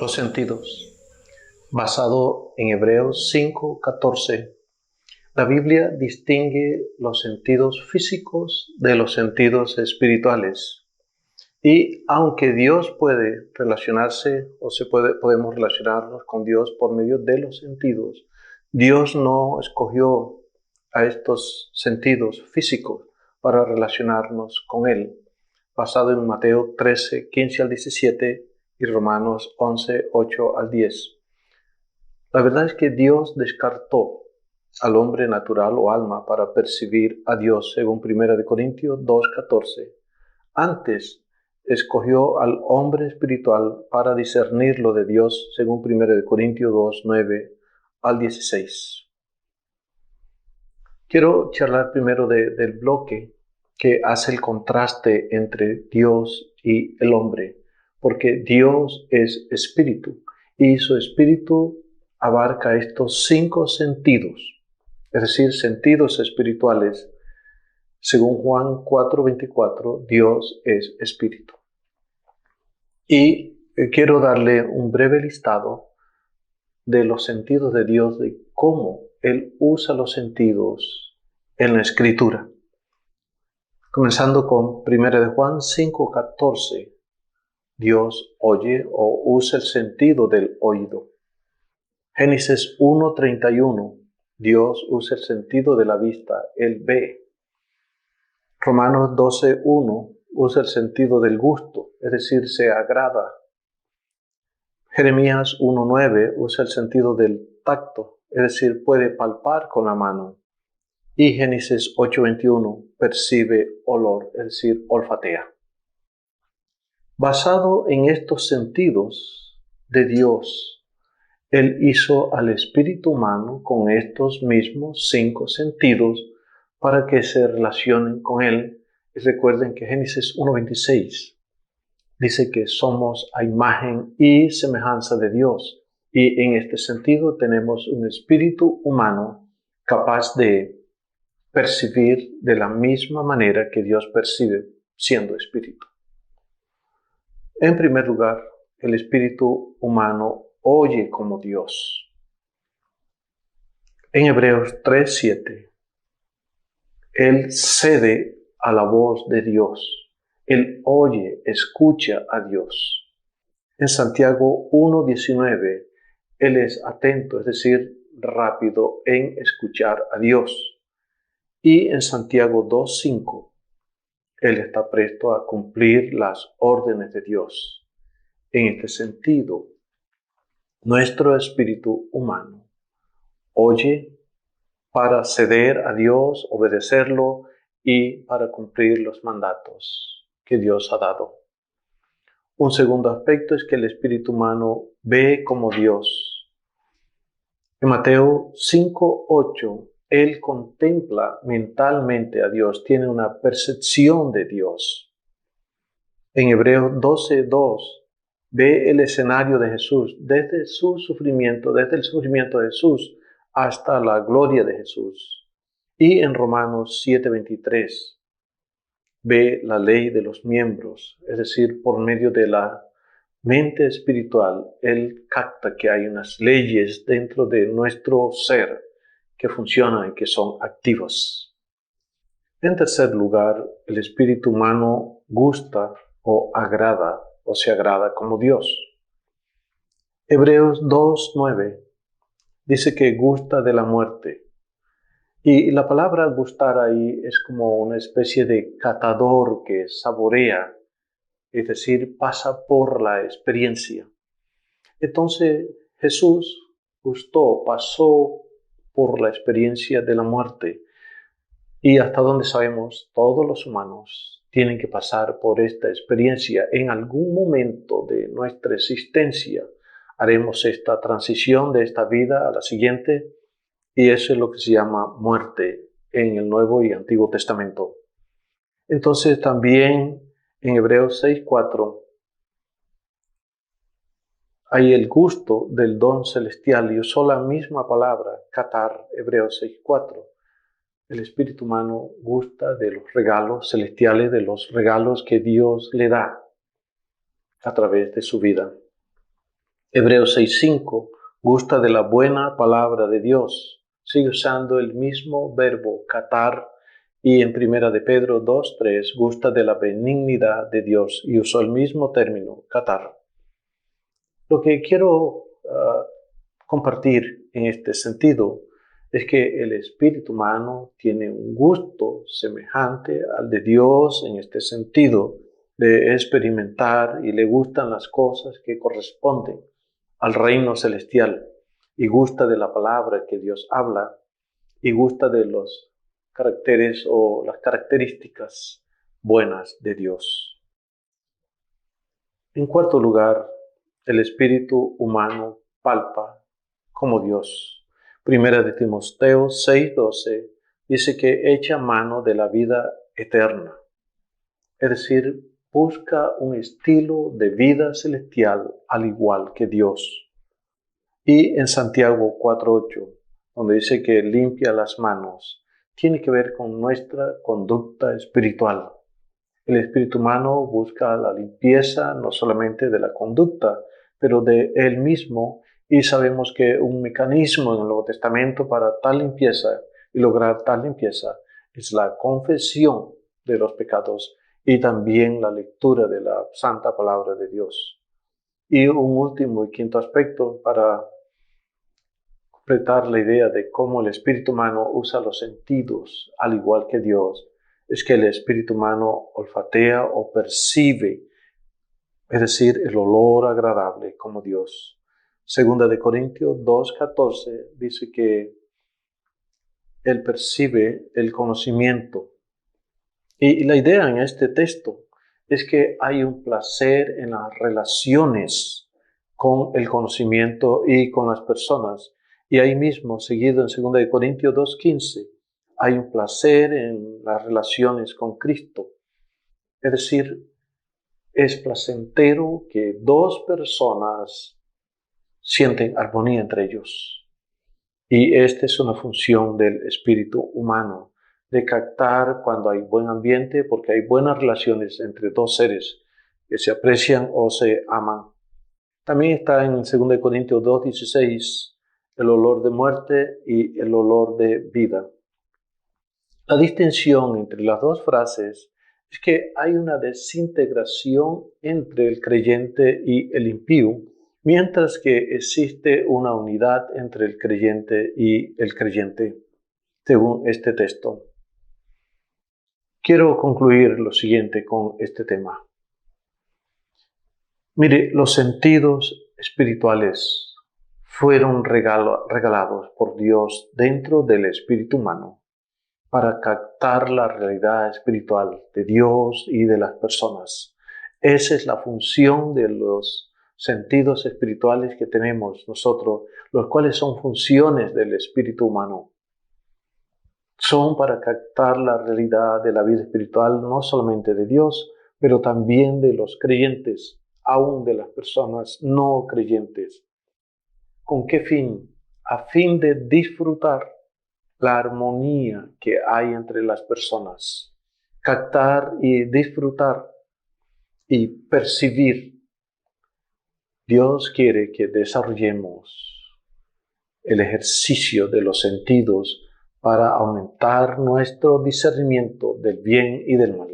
Los sentidos. Basado en Hebreos 5:14, la Biblia distingue los sentidos físicos de los sentidos espirituales. Y aunque Dios puede relacionarse podemos relacionarnos con Dios por medio de los sentidos, Dios no escogió a estos sentidos físicos para relacionarnos con Él, basado en Mateo 13:15 al 17 y Romanos 11:8 al 10. La verdad es que Dios descartó al hombre natural o alma para percibir a Dios, según 1 Corintios 2:14. Antes escogió al hombre espiritual para discernir lo de Dios, según 1 Corintios 2:9 al 16. Quiero charlar primero del bloque que hace el contraste entre Dios y el hombre, porque Dios es espíritu y su espíritu abarca estos 5 sentidos, es decir, sentidos espirituales. Según Juan 4:24, Dios es espíritu. Y quiero darle un breve listado de los sentidos de Dios, de cómo Él usa los sentidos en la Escritura. Comenzando con 1 Juan 5:14, Dios oye o usa el sentido del oído. Génesis 1:31, Dios usa el sentido de la vista, Él ve. Romanos 12:1 usa el sentido del gusto, es decir, se agrada. Jeremías 1:9 usa el sentido del tacto, es decir, puede palpar con la mano. Y Génesis 8:21 percibe olor, es decir, olfatea. Basado en estos sentidos de Dios, Él hizo al espíritu humano con estos mismos 5 sentidos para que se relacionen con Él. Y recuerden que Génesis 1:26 dice que somos a imagen y semejanza de Dios. Y en este sentido tenemos un espíritu humano capaz de percibir de la misma manera que Dios percibe siendo espíritu. En primer lugar, el espíritu humano oye como Dios. En Hebreos 3:7, Él cede a la voz de Dios. Él oye, escucha a Dios. En Santiago 1:19, Él es atento, es decir, rápido en escuchar a Dios. Y en Santiago 2:5, Él está presto a cumplir las órdenes de Dios. En este sentido, nuestro espíritu humano oye para ceder a Dios, obedecerlo y para cumplir los mandatos que Dios ha dado. Un segundo aspecto es que el espíritu humano ve como Dios. En Mateo 5:8, Él contempla mentalmente a Dios, tiene una percepción de Dios. En Hebreos 12:2, ve el escenario de Jesús, desde el sufrimiento de Jesús hasta la gloria de Jesús. Y en Romanos 7:23, ve la ley de los miembros, es decir, por medio de la mente espiritual, Él capta que hay unas leyes dentro de nuestro ser que funcionan y que son activas. En tercer lugar, el espíritu humano gusta o agrada o se agrada como Dios. Hebreos 2:9 dice que gusta de la muerte. Y la palabra gustar ahí es como una especie de catador que saborea, es decir, pasa por la experiencia. Entonces Jesús pasó por la experiencia de la muerte. Y hasta donde sabemos, todos los humanos tienen que pasar por esta experiencia. En algún momento de nuestra existencia haremos esta transición de esta vida a la siguiente, y eso es lo que se llama muerte en el Nuevo y Antiguo Testamento. Entonces también en Hebreos 6:4 hay el gusto del don celestial, y usó la misma palabra, catar, Hebreos 6:4. El espíritu humano gusta de los regalos celestiales, de los regalos que Dios le da a través de su vida. Hebreos 6:5 gusta de la buena palabra de Dios. Sigue usando el mismo verbo, catar, y en 1 de Pedro 2:3 gusta de la benignidad de Dios y usó el mismo término, catar. Lo que quiero compartir en este sentido es que el espíritu humano tiene un gusto semejante al de Dios en este sentido de experimentar y le gustan las cosas que corresponden al reino celestial y gusta de la palabra que Dios habla y gusta de los caracteres o las características buenas de Dios. En cuarto lugar, el espíritu humano palpa como Dios. Primera de Timoteo 6:12 dice que echa mano de la vida eterna, es decir, busca un estilo de vida celestial al igual que Dios. Y en Santiago 4:8, donde dice que limpia las manos, tiene que ver con nuestra conducta espiritual. El espíritu humano busca la limpieza no solamente de la conducta, pero de él mismo, y sabemos que un mecanismo en el Nuevo Testamento para tal limpieza y lograr tal limpieza es la confesión de los pecados y también la lectura de la santa palabra de Dios. Y un último y quinto aspecto para completar la idea de cómo el espíritu humano usa los sentidos al igual que Dios, es que el espíritu humano olfatea o percibe, es decir, el olor agradable como Dios. Segunda de Corintios 2:14 dice que él percibe el conocimiento. Y la idea en este texto es que hay un placer en las relaciones con el conocimiento y con las personas. Y ahí mismo, seguido en 2 de Corintios 2:15, hay un placer en las relaciones con Cristo. Es decir, es placentero que dos personas sienten armonía entre ellos. Y esta es una función del espíritu humano, de captar cuando hay buen ambiente, porque hay buenas relaciones entre dos seres que se aprecian o se aman. También está en 2 de Corintios 2:16 el olor de muerte y el olor de vida. La distinción entre las dos frases es que hay una desintegración entre el creyente y el impío, mientras que existe una unidad entre el creyente y el creyente, según este texto. Quiero concluir lo siguiente con este tema. Mire, los sentidos espirituales fueron regalados por Dios dentro del espíritu humano para captar la realidad espiritual de Dios y de las personas. Esa es la función de los sentidos espirituales que tenemos nosotros, los cuales son funciones del espíritu humano. Son para captar la realidad de la vida espiritual, no solamente de Dios, pero también de los creyentes, aún de las personas no creyentes. ¿Con qué fin? A fin de disfrutar la armonía que hay entre las personas, captar y disfrutar y percibir. Dios quiere que desarrollemos el ejercicio de los sentidos para aumentar nuestro discernimiento del bien y del mal.